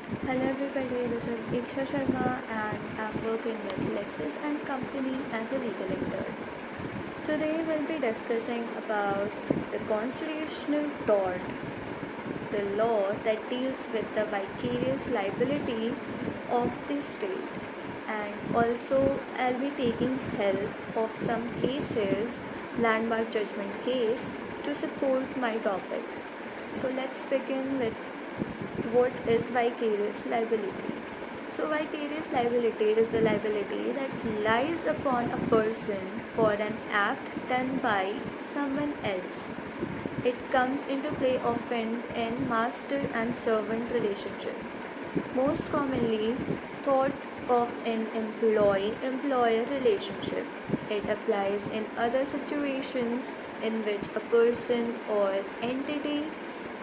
Hello everybody, this is Iksha Sharma and I'm working with Lexis and Company as a legal intern. Today we'll be discussing about the constitutional tort, the law that deals with the vicarious liability of the state. And also I'll be taking help of some cases, landmark judgment case to support my topic. So let's begin with what is vicarious liability? So, vicarious liability is the liability that lies upon a person for an act done by someone else. It comes into play often in master and servant relationship. Most commonly thought of in employee employer relationship. It applies in other situations in which a person or entity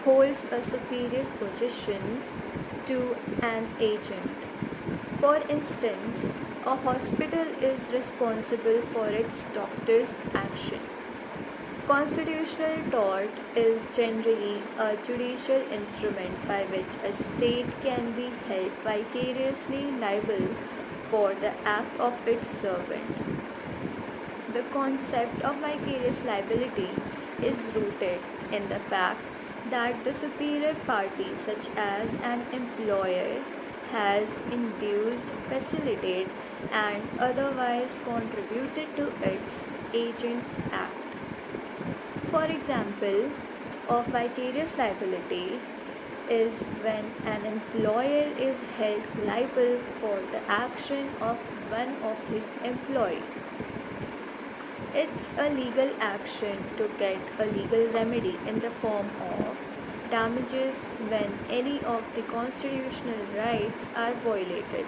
holds a superior position to an agent. For instance, a hospital is responsible for its doctor's action. Constitutional tort is generally a judicial instrument by which a state can be held vicariously liable for the act of its servant. The concept of vicarious liability is rooted in the fact that the superior party, such as an employer, has induced, facilitated, and otherwise contributed to its agent's act. For example, of vicarious liability is when an employer is held liable for the action of one of his employees. It's a legal action to get a legal remedy in the form of damages when any of the constitutional rights are violated.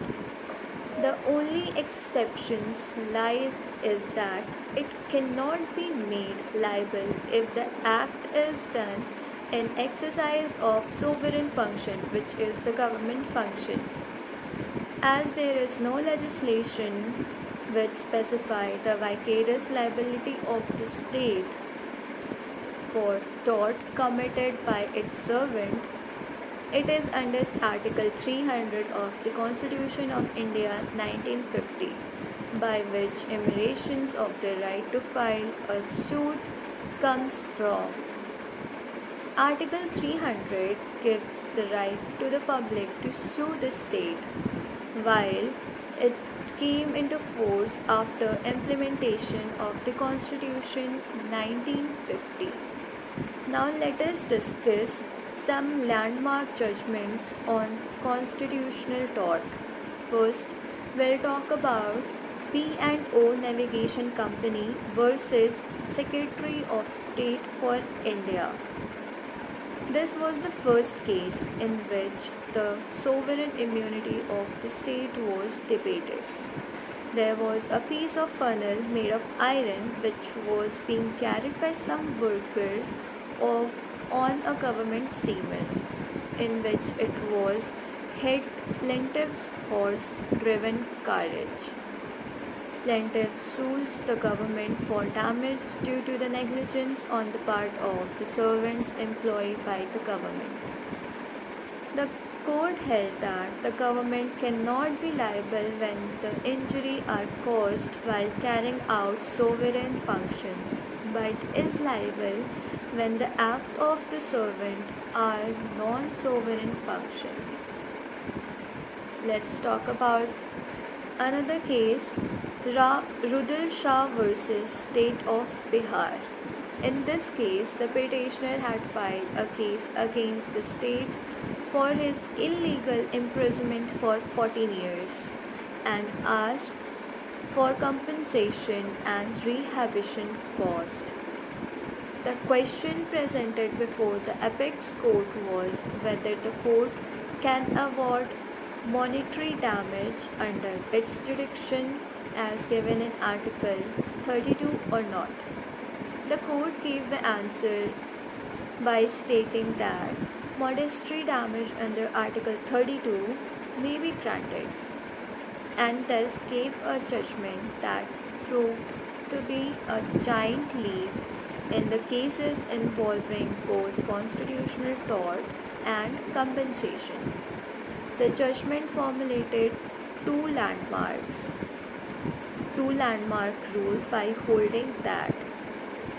The only exceptions lies is that it cannot be made liable if the act is done in exercise of sovereign function, which is the government function. As there is no legislation which specify the vicarious liability of the state for tort committed by its servant, it is under Article 300 of the Constitution of India 1950, by which emanations of the right to file a suit comes from. Article 300 gives the right to the public to sue the state, while it came into force after implementation of the Constitution 1950. Now let us discuss some landmark judgments on constitutional tort. First, we'll talk about P&O Navigation Company versus Secretary of State for India. This was the first case in which the sovereign immunity of the state was debated. There was a piece of funnel made of iron which was being carried by some workers of, on a government steamer, in which it was hit plaintiff's horse driven carriage. Plaintiff sues the government for damage due to the negligence on the part of the servants employed by the government. The court held that the government cannot be liable when the injury are caused while carrying out sovereign functions, but is liable when the act of the servant are non-sovereign function. Let's talk about another case, Rudal Shah versus State of Bihar. In this case, the petitioner had filed a case against the state for his illegal imprisonment for 14 years and asked for compensation and rehabilitation cost. The question presented before the apex court was whether the court can award monetary damage under its jurisdiction as given in Article 32 or not. The court gave the answer by stating that monetary damage under Article 32 may be granted, and thus gave a judgment that proved to be a giant leap in the cases involving both constitutional tort and compensation. The judgment formulated two landmark rule by holding that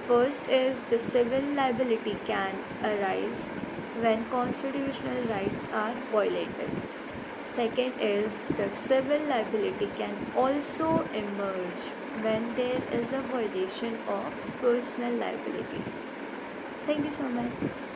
first is the civil liability can arise when constitutional rights are violated. Second is the civil liability can also emerge when there is a violation of personal liability. Thank you so much.